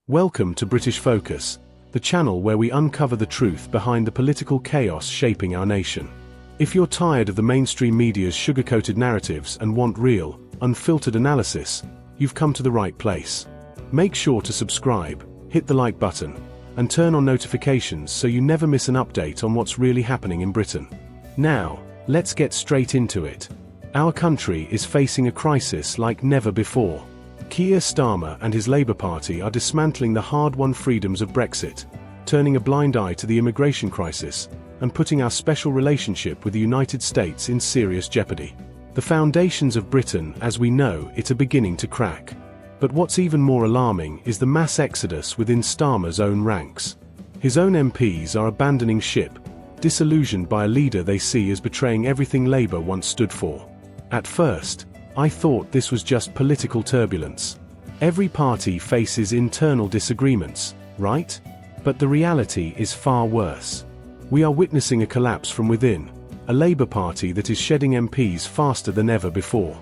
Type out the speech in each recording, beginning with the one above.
Welcome to British Focus, the channel where we uncover the truth behind the political chaos shaping our nation. If you're tired of the mainstream media's sugar-coated narratives and want real, unfiltered analysis, you've come to the right place. Make sure to subscribe, hit the like button, and turn on notifications so you never miss an update on what's really happening in Britain. Now, let's get straight into it. Our country is facing a crisis like never before. Keir Starmer and his Labour Party are dismantling the hard-won freedoms of Brexit, turning a blind eye to the immigration crisis, and putting our special relationship with the United States in serious jeopardy. The foundations of Britain, as we know it, are beginning to crack. But what's even more alarming is the mass exodus within Starmer's own ranks. His own MPs are abandoning ship, disillusioned by a leader they see as betraying everything Labour once stood for. At first, I thought this was just political turbulence. Every party faces internal disagreements, right? But the reality is far worse. We are witnessing a collapse from within, a Labour Party that is shedding MPs faster than ever before.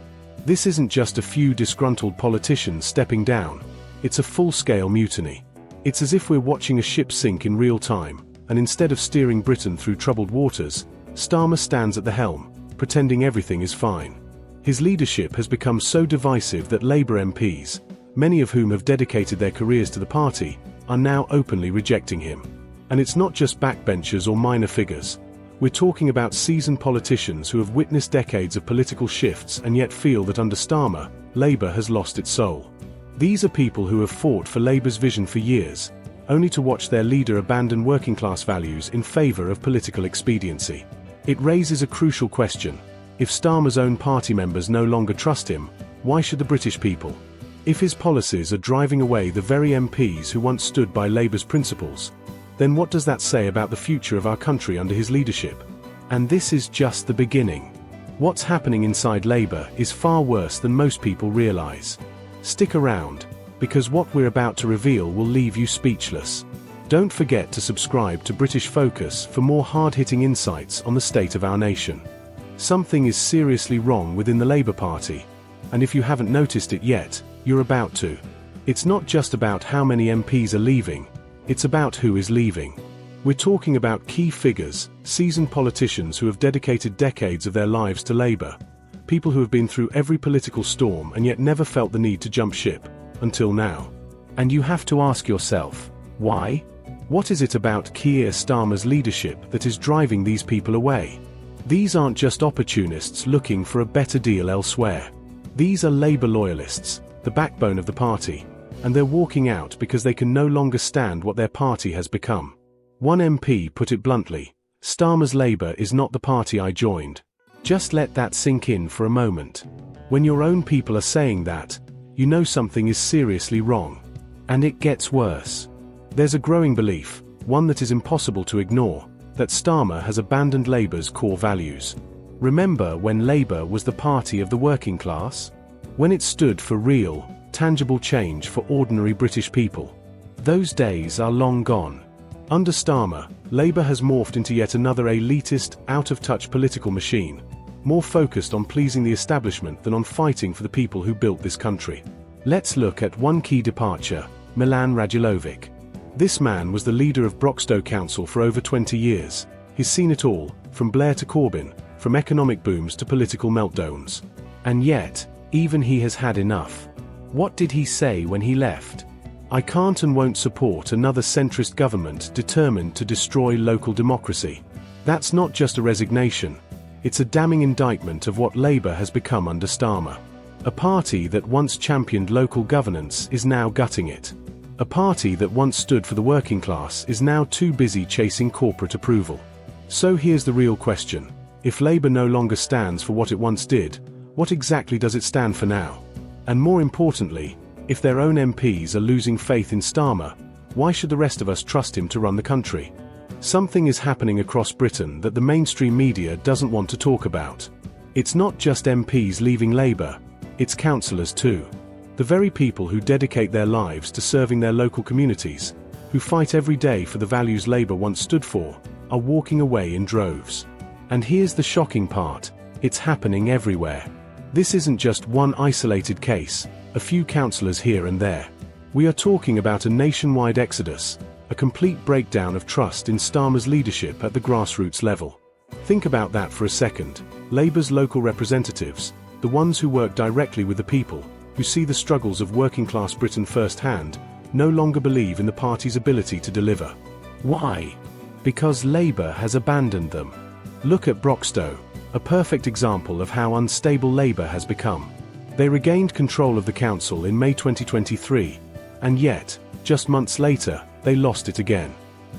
This isn't just a few disgruntled politicians stepping down, it's a full-scale mutiny. It's as if we're watching a ship sink in real time, and instead of steering Britain through troubled waters, Starmer stands at the helm, pretending everything is fine. His leadership has become so divisive that Labour MPs, many of whom have dedicated their careers to the party, are now openly rejecting him. And it's not just backbenchers or minor figures. We're talking about seasoned politicians who have witnessed decades of political shifts and yet feel that under Starmer, Labour has lost its soul. These are people who have fought for Labour's vision for years, only to watch their leader abandon working-class values in favour of political expediency. It raises a crucial question. If Starmer's own party members no longer trust him, why should the British people? If his policies are driving away the very MPs who once stood by Labour's principles, then what does that say about the future of our country under his leadership? And this is just the beginning. What's happening inside Labour is far worse than most people realise. Stick around, because what we're about to reveal will leave you speechless. Don't forget to subscribe to British Focus for more hard-hitting insights on the state of our nation. Something is seriously wrong within the Labour Party, and if you haven't noticed it yet, you're about to. It's not just about how many MPs are leaving, it's about who is leaving. We're talking about key figures, seasoned politicians who have dedicated decades of their lives to Labour, people who have been through every political storm and yet never felt the need to jump ship, until now. And you have to ask yourself, why? What is it about Keir Starmer's leadership that is driving these people away? These aren't just opportunists looking for a better deal elsewhere. These are Labour loyalists, the backbone of the party, and they're walking out because they can no longer stand what their party has become. One MP put it bluntly, "Starmer's Labour is not the party I joined." Just let that sink in for a moment. When your own people are saying that, you know something is seriously wrong. And it gets worse. There's a growing belief, one that is impossible to ignore, that Starmer has abandoned Labour's core values. Remember when Labour was the party of the working class? When it stood for real, tangible change for ordinary British people? Those days are long gone. Under Starmer, Labour has morphed into yet another elitist, out-of-touch political machine, more focused on pleasing the establishment than on fighting for the people who built this country. Let's look at one key departure, Milan Radulovic. This man was the leader of Broxtowe Council for over 20 years. He's seen it all, from Blair to Corbyn, from economic booms to political meltdowns. And yet, even he has had enough. What did he say when he left? "I can't and won't support another centrist government determined to destroy local democracy." That's not just a resignation. It's a damning indictment of what Labour has become under Starmer. A party that once championed local governance is now gutting it. A party that once stood for the working class is now too busy chasing corporate approval. So here's the real question. If Labour no longer stands for what it once did, what exactly does it stand for now? And more importantly, if their own MPs are losing faith in Starmer, why should the rest of us trust him to run the country? Something is happening across Britain that the mainstream media doesn't want to talk about. It's not just MPs leaving Labour, it's councillors too. The very people who dedicate their lives to serving their local communities, who fight every day for the values Labour once stood for, are walking away in droves. And here's the shocking part, it's happening everywhere. This isn't just one isolated case, a few councillors here and there. We are talking about a nationwide exodus, a complete breakdown of trust in Starmer's leadership at the grassroots level. Think about that for a second. Labour's local representatives, the ones who work directly with the people, who see the struggles of working-class Britain firsthand, no longer believe in the party's ability to deliver. Why? Because Labour has abandoned them. Look at Broxtowe, a perfect example of how unstable Labour has become. They regained control of the council in May 2023, and yet, just months later, they lost it again.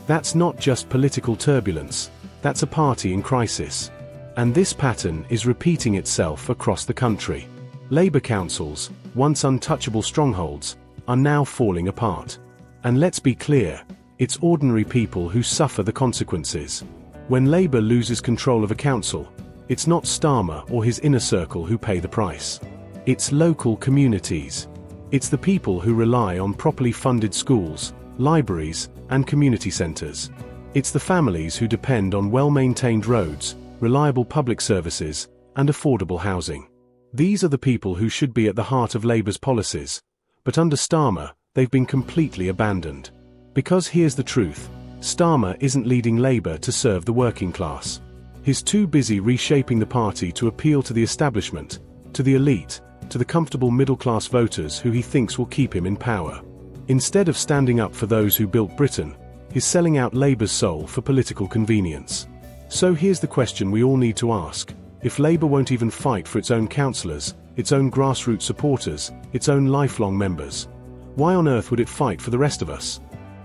That's not just political turbulence, that's a party in crisis. And this pattern is repeating itself across the country. Labour councils, once untouchable strongholds, are now falling apart. And let's be clear, it's ordinary people who suffer the consequences. When Labour loses control of a council, it's not Starmer or his inner circle who pay the price. It's local communities. It's the people who rely on properly funded schools, libraries, and community centres. It's the families who depend on well-maintained roads, reliable public services, and affordable housing. These are the people who should be at the heart of Labour's policies, but under Starmer, they've been completely abandoned. Because here's the truth, Starmer isn't leading Labour to serve the working class. He's too busy reshaping the party to appeal to the establishment, to the elite, to the comfortable middle-class voters who he thinks will keep him in power. Instead of standing up for those who built Britain, he's selling out Labour's soul for political convenience. So here's the question we all need to ask. If Labour won't even fight for its own councillors, its own grassroots supporters, its own lifelong members, why on earth would it fight for the rest of us?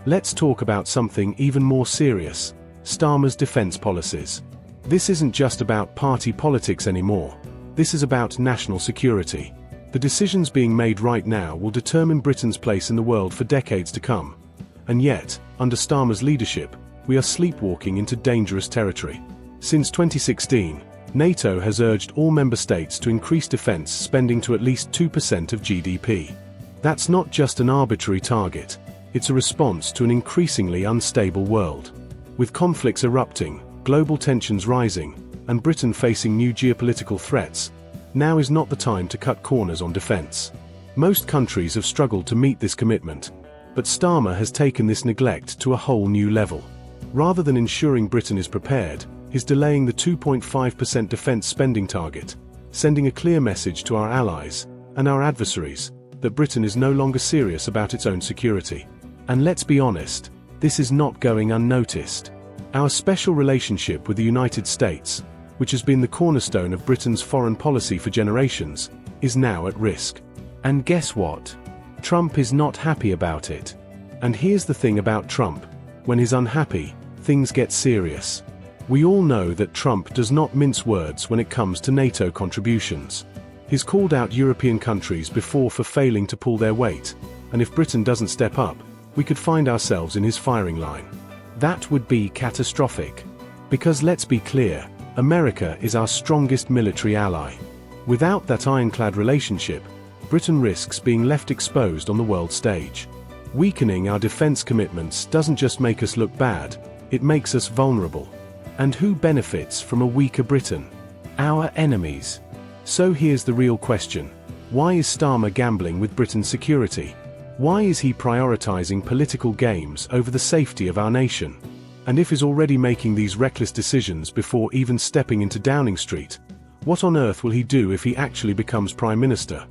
Let's talk about something even more serious: Starmer's defence policies. This isn't just about party politics anymore. This is about national security. The decisions being made right now will determine Britain's place in the world for decades to come. And yet, under Starmer's leadership, we are sleepwalking into dangerous territory. Since 2016, NATO has urged all member states to increase defence spending to at least 2% of GDP. That's not just an arbitrary target, it's a response to an increasingly unstable world. With conflicts erupting, global tensions rising, and Britain facing new geopolitical threats, now is not the time to cut corners on defence. Most countries have struggled to meet this commitment, but Starmer has taken this neglect to a whole new level. Rather than ensuring Britain is prepared, he's delaying the 2.5% defence spending target, sending a clear message to our allies and our adversaries that Britain is no longer serious about its own security. And let's be honest, this is not going unnoticed. Our special relationship with the United States, which has been the cornerstone of Britain's foreign policy for generations, is now at risk. And guess what? Trump is not happy about it. And here's the thing about Trump: when he's unhappy, things get serious. We all know that Trump does not mince words when it comes to NATO contributions. He's called out European countries before for failing to pull their weight, and if Britain doesn't step up, we could find ourselves in his firing line. That would be catastrophic. Because let's be clear, America is our strongest military ally. Without that ironclad relationship, Britain risks being left exposed on the world stage. Weakening our defense commitments doesn't just make us look bad, it makes us vulnerable. And who benefits from a weaker Britain? Our enemies. So here's the real question: why is Starmer gambling with Britain's security? Why is he prioritizing political games over the safety of our nation? And if he's already making these reckless decisions before even stepping into Downing Street, what on earth will he do if he actually becomes Prime Minister?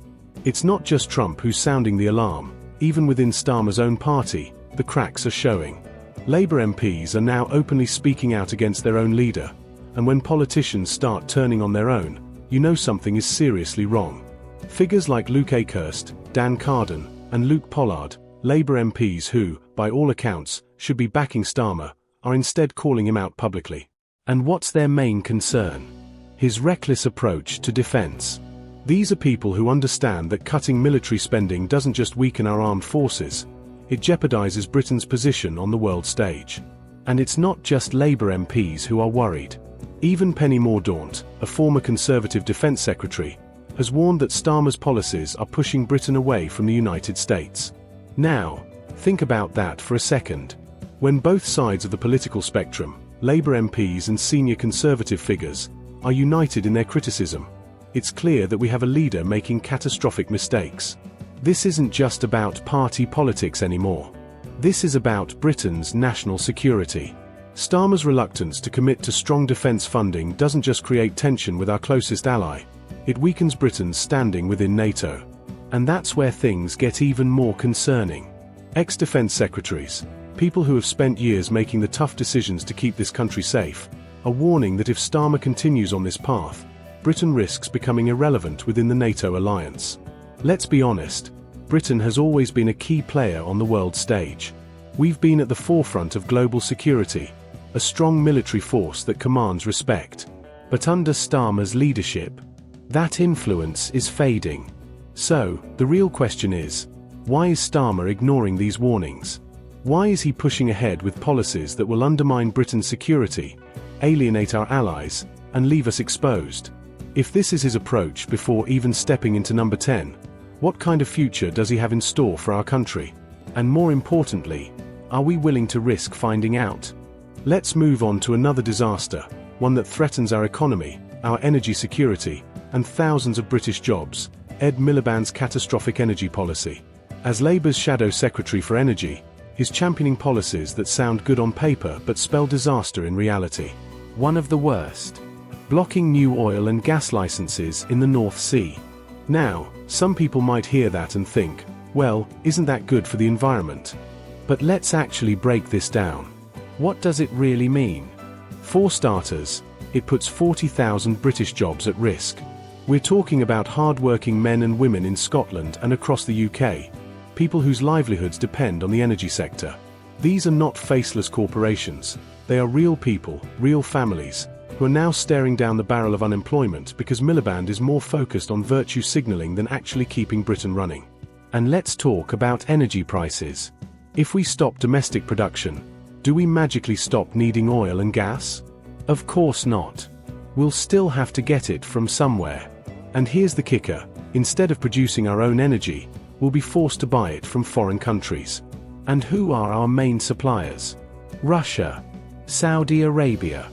It's not just Trump who's sounding the alarm. Even within Starmer's own party, the cracks are showing. Labour MPs are now openly speaking out against their own leader, and when politicians start turning on their own, you know something is seriously wrong. Figures like Luke Akehurst, Dan Carden, and Luke Pollard, Labour MPs who, by all accounts, should be backing Starmer, are instead calling him out publicly. And what's their main concern? His reckless approach to defence. These are people who understand that cutting military spending doesn't just weaken our armed forces, it jeopardizes Britain's position on the world stage. And it's not just Labour MPs who are worried. Even Penny Mordaunt, a former Conservative Defence Secretary, has warned that Starmer's policies are pushing Britain away from the United States. Now, think about that for a second. When both sides of the political spectrum, Labour MPs and senior Conservative figures, are united in their criticism, it's clear that we have a leader making catastrophic mistakes. This isn't just about party politics anymore. This is about Britain's national security. Starmer's reluctance to commit to strong defence funding doesn't just create tension with our closest ally, it weakens Britain's standing within NATO. And that's where things get even more concerning. Ex-defence secretaries, people who have spent years making the tough decisions to keep this country safe, are warning that if Starmer continues on this path, Britain risks becoming irrelevant within the NATO alliance. Let's be honest, Britain has always been a key player on the world stage. We've been at the forefront of global security, a strong military force that commands respect. But under Starmer's leadership, that influence is fading. So, the real question is, why is Starmer ignoring these warnings? Why is he pushing ahead with policies that will undermine Britain's security, alienate our allies, and leave us exposed? If this is his approach before even stepping into number 10, what kind of future does he have in store for our country? And more importantly, are we willing to risk finding out? Let's move on to another disaster, one that threatens our economy, our energy security, and thousands of British jobs: Ed Miliband's catastrophic energy policy. As Labour's Shadow Secretary for Energy, he's championing policies that sound good on paper but spell disaster in reality. One of the worst: blocking new oil and gas licenses in the North Sea. Now, some people might hear that and think, well, isn't that good for the environment? But let's actually break this down. What does it really mean? For starters, it puts 40,000 British jobs at risk. We're talking about hard-working men and women in Scotland and across the UK, people whose livelihoods depend on the energy sector. These are not faceless corporations. They are real people, real families, who are now staring down the barrel of unemployment because Miliband is more focused on virtue signalling than actually keeping Britain running. And let's talk about energy prices. If we stop domestic production, do we magically stop needing oil and gas? Of course not. We'll still have to get it from somewhere. And here's the kicker: instead of producing our own energy, we'll be forced to buy it from foreign countries. And who are our main suppliers? Russia, Saudi Arabia,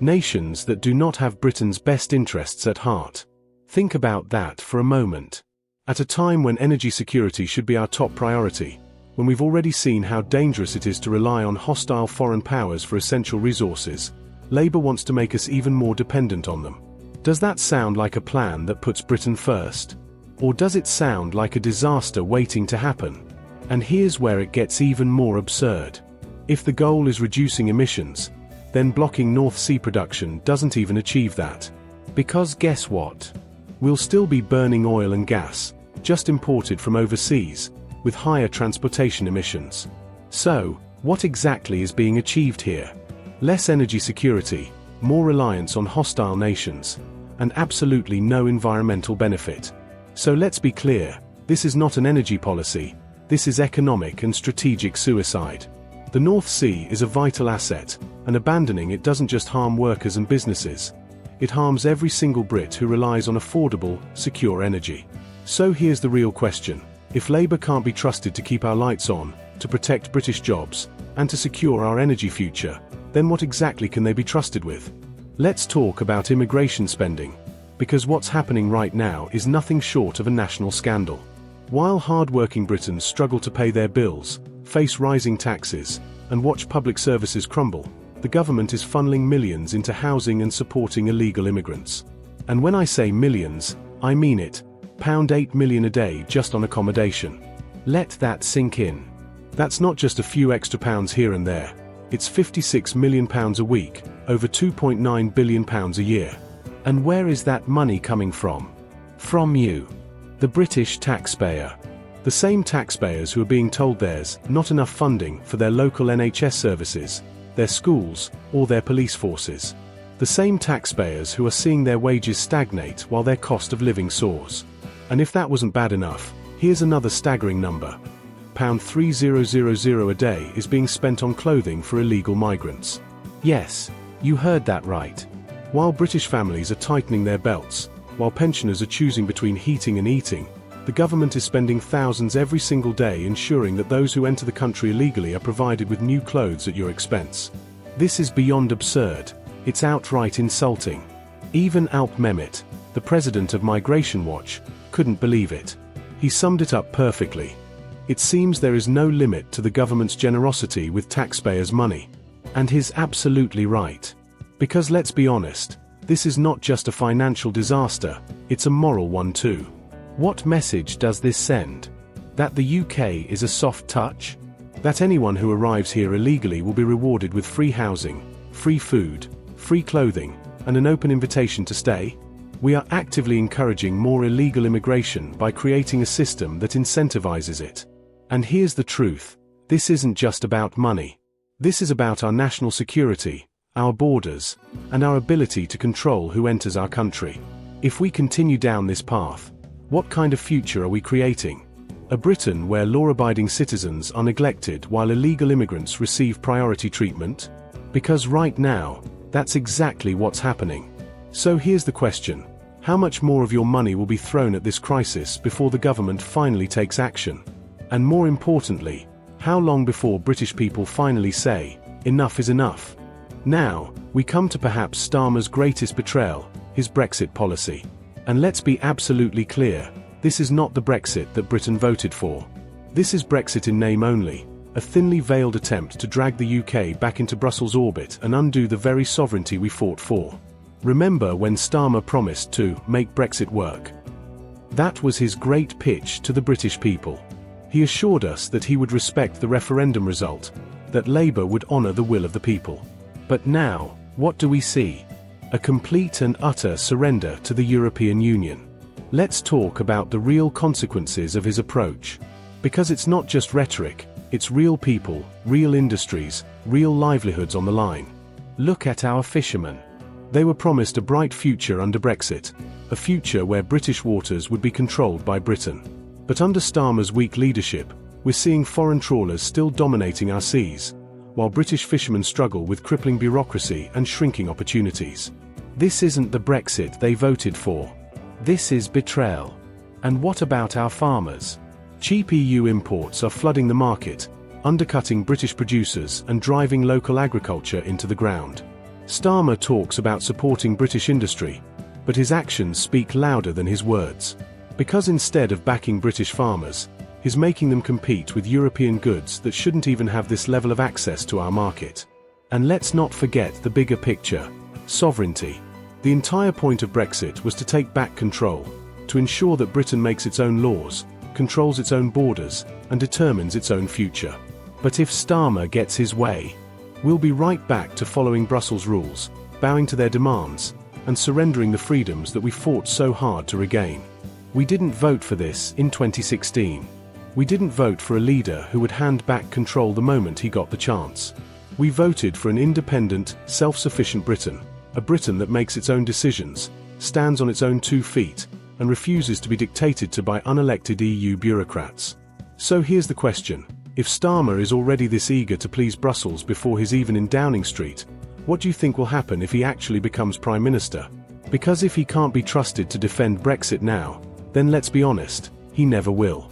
nations that do not have Britain's best interests at heart. Think about that for a moment. At a time when energy security should be our top priority, when we've already seen how dangerous it is to rely on hostile foreign powers for essential resources, Labour wants to make us even more dependent on them. Does that sound like a plan that puts Britain first? Or does it sound like a disaster waiting to happen? And here's where it gets even more absurd. If the goal is reducing emissions, then blocking North Sea production doesn't even achieve that. Because guess what? We'll still be burning oil and gas, just imported from overseas, with higher transportation emissions. So, what exactly is being achieved here? Less energy security, more reliance on hostile nations, and absolutely no environmental benefit. So let's be clear, this is not an energy policy, this is economic and strategic suicide. The North Sea is a vital asset, and abandoning it doesn't just harm workers and businesses, it harms every single Brit who relies on affordable, secure energy. So here's the real question: if Labour can't be trusted to keep our lights on, to protect British jobs, and to secure our energy future, then what exactly can they be trusted with? Let's talk about immigration spending, because what's happening right now is nothing short of a national scandal. While hard-working Britons struggle to pay their bills, face rising taxes, and watch public services crumble, the government is funneling millions into housing and supporting illegal immigrants. And when I say millions, I mean it. £8 million a day just on accommodation. Let that sink in. That's not just a few extra pounds here and there. It's £56 million a week, over £2.9 billion a year. And where is that money coming from? From you, the British taxpayer. The same taxpayers who are being told there's not enough funding for their local NHS services, their schools, or their police forces. The same taxpayers who are seeing their wages stagnate while their cost of living soars. And if that wasn't bad enough, here's another staggering number. £3000 a day is being spent on clothing for illegal migrants. Yes, you heard that right. While British families are tightening their belts, while pensioners are choosing between heating and eating, the government is spending thousands every single day ensuring that those who enter the country illegally are provided with new clothes at your expense. This is beyond absurd. It's outright insulting. Even Alp Mehmet, the president of Migration Watch, couldn't believe it. He summed it up perfectly. It seems there is no limit to the government's generosity with taxpayers' money. And he's absolutely right. Because let's be honest, this is not just a financial disaster, it's a moral one too. What message does this send? That the UK is a soft touch? That anyone who arrives here illegally will be rewarded with free housing, free food, free clothing, and an open invitation to stay? We are actively encouraging more illegal immigration by creating a system that incentivizes it. And here's the truth, this isn't just about money. This is about our national security, our borders, and our ability to control who enters our country. If we continue down this path, what kind of future are we creating? A Britain where law-abiding citizens are neglected while illegal immigrants receive priority treatment? Because right now, that's exactly what's happening. So here's the question. How much more of your money will be thrown at this crisis before the government finally takes action? And more importantly, how long before British people finally say, enough is enough? Now, we come to perhaps Starmer's greatest betrayal, his Brexit policy. And let's be absolutely clear, this is not the Brexit that Britain voted for. This is Brexit in name only, a thinly veiled attempt to drag the UK back into Brussels' orbit and undo the very sovereignty we fought for. Remember when Starmer promised to make Brexit work? That was his great pitch to the British people. He assured us that he would respect the referendum result, that Labour would honour the will of the people. But now, what do we see? A complete and utter surrender to the European Union. Let's talk about the real consequences of his approach. Because it's not just rhetoric, it's real people, real industries, real livelihoods on the line. Look at our fishermen. They were promised a bright future under Brexit, a future where British waters would be controlled by Britain. But under Starmer's weak leadership, we're seeing foreign trawlers still dominating our seas, while British fishermen struggle with crippling bureaucracy and shrinking opportunities. This isn't the Brexit they voted for. This is betrayal. And what about our farmers? Cheap EU imports are flooding the market, undercutting British producers and driving local agriculture into the ground. Starmer talks about supporting British industry, but his actions speak louder than his words. Because instead of backing British farmers, he's making them compete with European goods that shouldn't even have this level of access to our market. And let's not forget the bigger picture: sovereignty. The entire point of Brexit was to take back control, to ensure that Britain makes its own laws, controls its own borders, and determines its own future. But if Starmer gets his way, we'll be right back to following Brussels rules, bowing to their demands, and surrendering the freedoms that we fought so hard to regain. We didn't vote for this in 2016. We didn't vote for a leader who would hand back control the moment he got the chance. We voted for an independent, self-sufficient Britain, a Britain that makes its own decisions, stands on its own 2 feet, and refuses to be dictated to by unelected EU bureaucrats. So here's the question. If Starmer is already this eager to please Brussels before he's even in Downing Street, what do you think will happen if he actually becomes Prime Minister? Because if he can't be trusted to defend Brexit now, then let's be honest, he never will.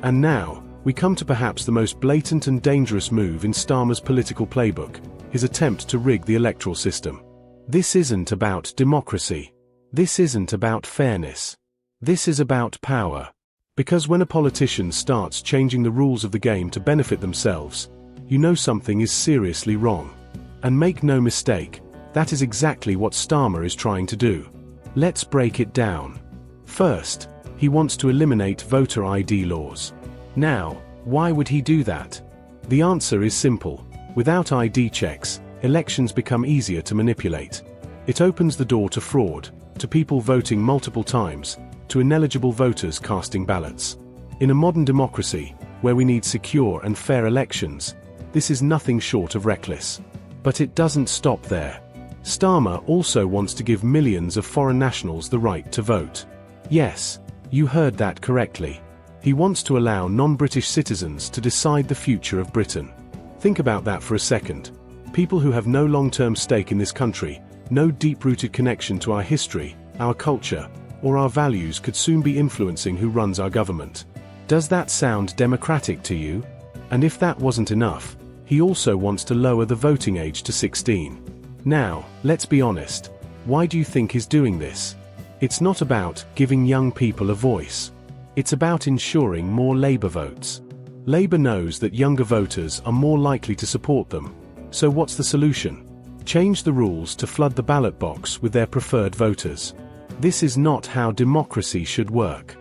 And now, we come to perhaps the most blatant and dangerous move in Starmer's political playbook, his attempt to rig the electoral system. This isn't about democracy. This isn't about fairness. This is about power. Because when a politician starts changing the rules of the game to benefit themselves, you know something is seriously wrong. And make no mistake, that is exactly what Starmer is trying to do. Let's break it down. First, he wants to eliminate voter ID laws. Now, why would he do that? The answer is simple. Without ID checks, elections become easier to manipulate. It opens the door to fraud, to people voting multiple times, to ineligible voters casting ballots. In a modern democracy, where we need secure and fair elections, this is nothing short of reckless. But it doesn't stop there. Starmer also wants to give millions of foreign nationals the right to vote. Yes, you heard that correctly. He wants to allow non-British citizens to decide the future of Britain. Think about that for a second. People who have no long-term stake in this country, no deep-rooted connection to our history, our culture, or our values could soon be influencing who runs our government. Does that sound democratic to you? And if that wasn't enough, he also wants to lower the voting age to 16. Now, let's be honest. Why do you think he's doing this? It's not about giving young people a voice. It's about ensuring more Labour votes. Labour knows that younger voters are more likely to support them. So what's the solution? Change the rules to flood the ballot box with their preferred voters. This is not how democracy should work.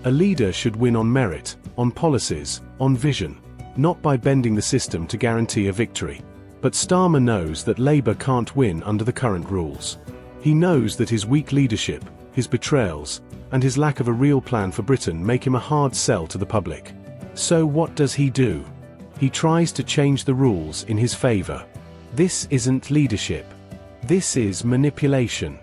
A leader should win on merit, on policies, on vision, not by bending the system to guarantee a victory. But Starmer knows that Labour can't win under the current rules. He knows that his weak leadership, his betrayals, and his lack of a real plan for Britain make him a hard sell to the public. So what does he do? He tries to change the rules in his favour. This isn't leadership. This is manipulation.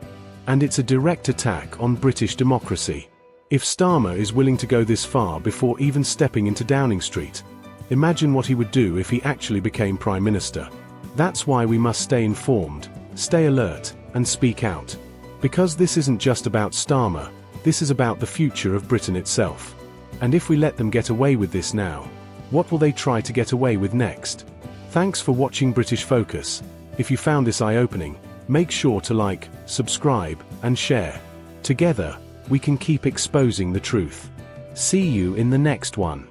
And it's a direct attack on British democracy. If Starmer is willing to go this far before even stepping into Downing Street, imagine what he would do if he actually became Prime Minister. That's why we must stay informed, stay alert, and speak out. Because this isn't just about Starmer, this is about the future of Britain itself. And if we let them get away with this now, what will they try to get away with next? Thanks for watching British Focus. If you found this eye-opening, make sure to like, subscribe, and share. Together, we can keep exposing the truth. See you in the next one.